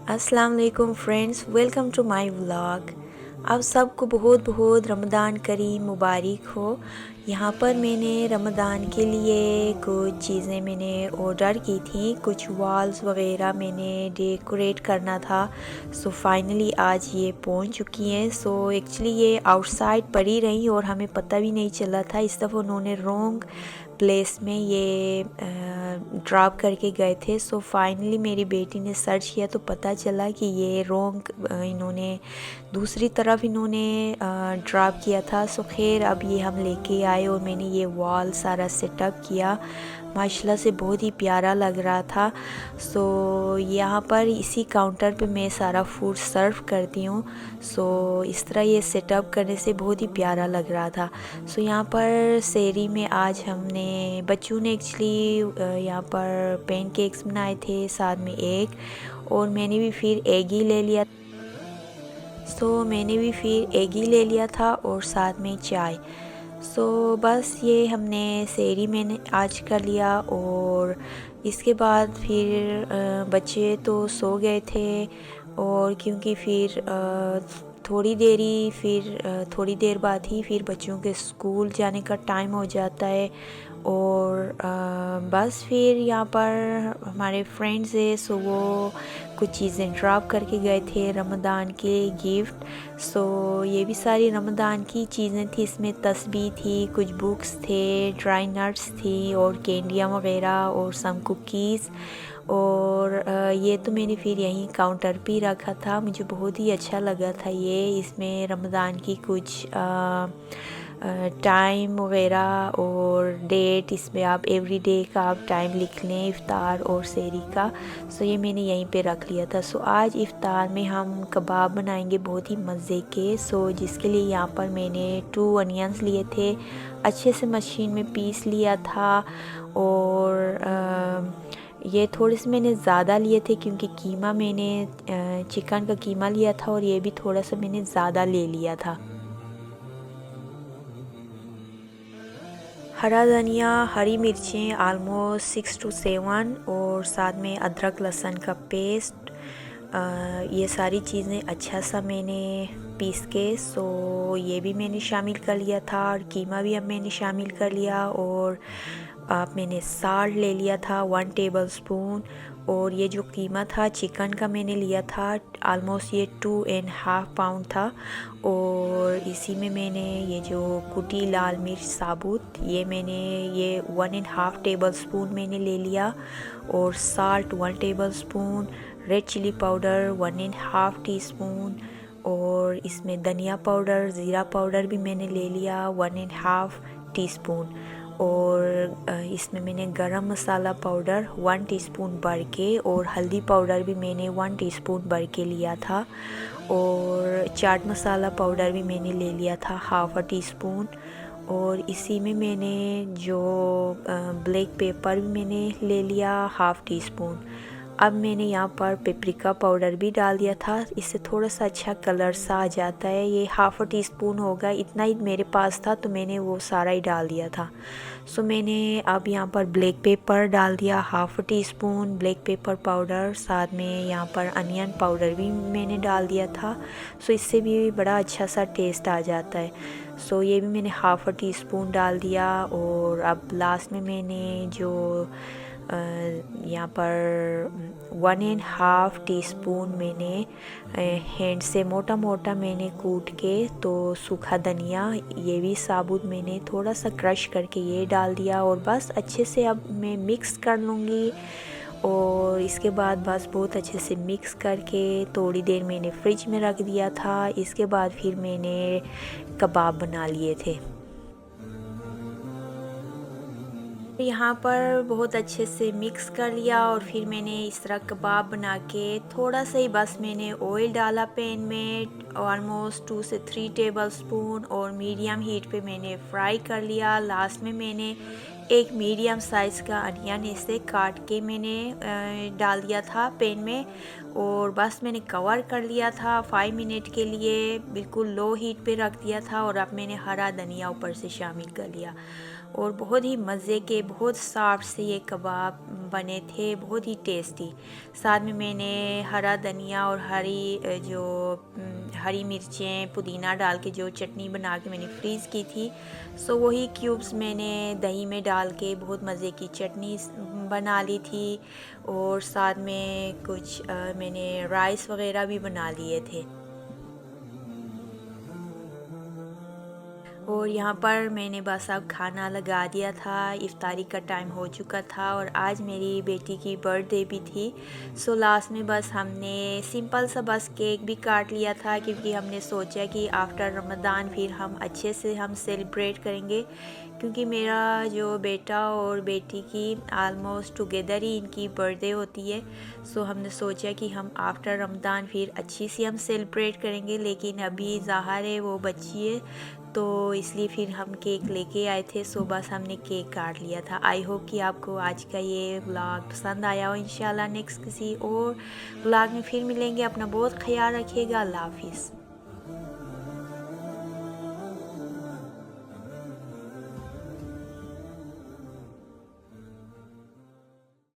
अस्सलाम वालेकुम friends, welcome to my vlog. आप सबको बहुत बहुत रमज़ान करीम मुबारक हो। यहाँ पर मैंने रमज़ान के लिए कुछ चीज़ें मैंने ऑर्डर की थी, कुछ वॉल्स वगैरह मैंने डेकोरेट करना था। सो फाइनली आज ये पहुँच चुकी हैं। सो एक्चुअली ये आउटसाइड पड़ी रही और हमें पता भी नहीं चला था। इस दफ़ा उन्होंने रॉन्ग प्लेस में ये ड्रॉप करके गए थे। सो फाइनली मेरी बेटी ने सर्च किया तो पता चला कि ये रॉन्ग इन्होंने दूसरी तरफ इन्होंने ड्रॉप किया था। सो खैर अब ये हम लेके आए और मैंने ये वॉल सारा सेटअप किया। माशाल्लाह से बहुत ही प्यारा लग रहा था। सो यहाँ पर इसी काउंटर पे मैं सारा फूड सर्व करती हूँ। सो इस तरह ये सेटअप करने से बहुत ही प्यारा लग रहा था। सो यहाँ पर सेरी में आज हमने बच्चों ने एक्चुअली यहाँ पर पैन केक्स बनाए थे, साथ में एग, और मैंने भी फिर एग ही ले लिया। मैंने भी फिर एग ही ले लिया था और साथ में चाय। बस ये हमने सेरी मैंने आज कर लिया और इसके बाद फिर बच्चे तो सो गए थे। और क्योंकि फिर थोड़ी देर बाद ही फिर बच्चों के स्कूल जाने का टाइम हो जाता है। और बस फिर यहाँ पर हमारे फ्रेंड्स है, वो कुछ चीज़ें ड्रॉप करके गए थे रमज़ान के गिफ्ट। ये भी सारी रमज़ान की चीज़ें थी। इसमें तस्बीह थी, कुछ बुक्स थे, ड्राई नट्स थी और कैंडियाँ वगैरह और सम कुकीज़। और ये तो मैंने फिर यहीं काउंटर पे ही रखा था। मुझे बहुत ही अच्छा लगा था ये। इसमें रमज़ान की कुछ टाइम वगैरह और डेट, इसमें आप एवरी डे का आप टाइम लिख लें, इफ़्तार और सेरी का। ये मैंने यहीं पे रख लिया था। आज इफ़्तार में हम कबाब बनाएंगे बहुत ही मज़े के। जिसके लिए यहाँ पर मैंने 2 अनियंस लिए थे, अच्छे से मशीन में पीस लिया था। और ये थोड़े से मैंने ज़्यादा लिए थे क्योंकि कीमा मैंने चिकन का कीमा लिया था और ये भी थोड़ा सा मैंने ज़्यादा ले लिया था। हरा धनिया, हरी मिर्चें आलमोस्ट 6 to 7 और साथ में अदरक लहसुन का पेस्ट, ये सारी चीज़ें अच्छा सा मैंने पीस के ये भी मैंने शामिल कर लिया था। और कीमा भी अब मैंने शामिल कर लिया। और मैंने साल्ट ले लिया था 1 टेबलस्पून। और ये जो कीमा था चिकन का मैंने लिया था आलमोस्ट ये 2.5 पाउंड था। और इसी में मैंने ये जो कुटी लाल मिर्च साबुत, ये 1.5 टेबलस्पून मैंने ले लिया। और salt 1 tablespoon, red chilli powder 1.5 teaspoon. और इसमें धनिया पाउडर, ज़ीरा पाउडर भी मैंने ले लिया 1.5 टीस्पून। और इसमें मैंने गरम मसाला पाउडर 1 टीस्पून भर के, और हल्दी पाउडर भी मैंने 1 टीस्पून भर के लिया था। और चाट मसाला पाउडर भी मैंने ले लिया था ½ टीस्पून। और इसी में मैंने जो ब्लैक पेपर भी मैंने ले लिया ½ टीस्पून। अब मैंने यहाँ पर पेपरिका पाउडर भी डाल दिया था, इससे थोड़ा सा अच्छा कलर सा आ जाता है। ये ½ टीस्पून होगा, इतना ही मेरे पास था तो मैंने वो सारा ही डाल दिया था। मैंने अब यहाँ पर ब्लैक पेपर डाल दिया ½ टीस्पून ब्लैक पेपर पाउडर। साथ में यहाँ पर अनियन पाउडर भी मैंने डाल दिया था। इससे भी बड़ा अच्छा सा टेस्ट आ जाता है। ये भी मैंने ½ टीस्पून डाल दिया। और अब लास्ट में मैंने जो यहाँ पर 1.5 टीस्पून मैंने हैंड से मोटा मोटा मैंने कूट के सूखा धनिया, ये भी साबुत मैंने थोड़ा सा क्रश करके ये डाल दिया। और बस अच्छे से अब मैं मिक्स कर लूँगी। और इसके बाद बस बहुत अच्छे से मिक्स करके थोड़ी देर मैंने फ्रिज में रख दिया था। इसके बाद फिर मैंने कबाब बना लिए थे। यहाँ पर बहुत अच्छे से मिक्स कर लिया और फिर मैंने इस तरह कबाब बना के थोड़ा सा ही बस मैंने ऑयल डाला पैन में, ऑलमोस्ट 2 से 3 टेबलस्पून, और मीडियम हीट पे मैंने फ्राई कर लिया। लास्ट में मैंने एक मीडियम साइज़ का अनियन इसे काट के मैंने डाल दिया था पैन में। और बस मैंने कवर कर लिया था 5 मिनट के लिए, बिल्कुल लो हीट पे रख दिया था। और अब मैंने हरा धनिया ऊपर से शामिल कर लिया। और बहुत ही मज़े के, बहुत सॉफ्ट से ये कबाब बने थे, बहुत ही टेस्टी। साथ में मैंने हरा धनिया और हरी मिर्चें, पुदीना डाल के जो चटनी बना के मैंने फ्रीज़ की थी, सो वही क्यूब्स मैंने दही में डाल के बहुत मज़े की चटनी बना ली थी। और साथ में कुछ मैंने राइस वग़ैरह भी बना लिए थे। और यहाँ पर मैंने बस अब खाना लगा दिया था, इफ्तारी का टाइम हो चुका था और आज मेरी बेटी की बर्थडे भी थी। सो लास्ट में बस हमने सिंपल सा बस केक भी काट लिया था, क्योंकि हमने सोचा कि आफ्टर रमज़ान फिर हम अच्छे से हम सेलिब्रेट करेंगे, क्योंकि मेरा जो बेटा और बेटी की आलमोस्ट टुगेदर ही इनकी बर्थडे होती है। सो हमने सोचा कि हम आफ्टर रमज़ान फिर अच्छी सी हम सेलिब्रेट करेंगे, लेकिन अभी ज़ाहिर है वो बच्ची है, तो इसलिए फिर हम केक लेके आए थे। सो बस हमने केक काट लिया था। आई होप कि आपको आज का ये व्लॉग पसंद आया हो। इंशाल्लाह नेक्स्ट किसी और व्लॉग में फिर मिलेंगे। अपना बहुत ख्याल रखिएगा। अल्लाह हाफिज़।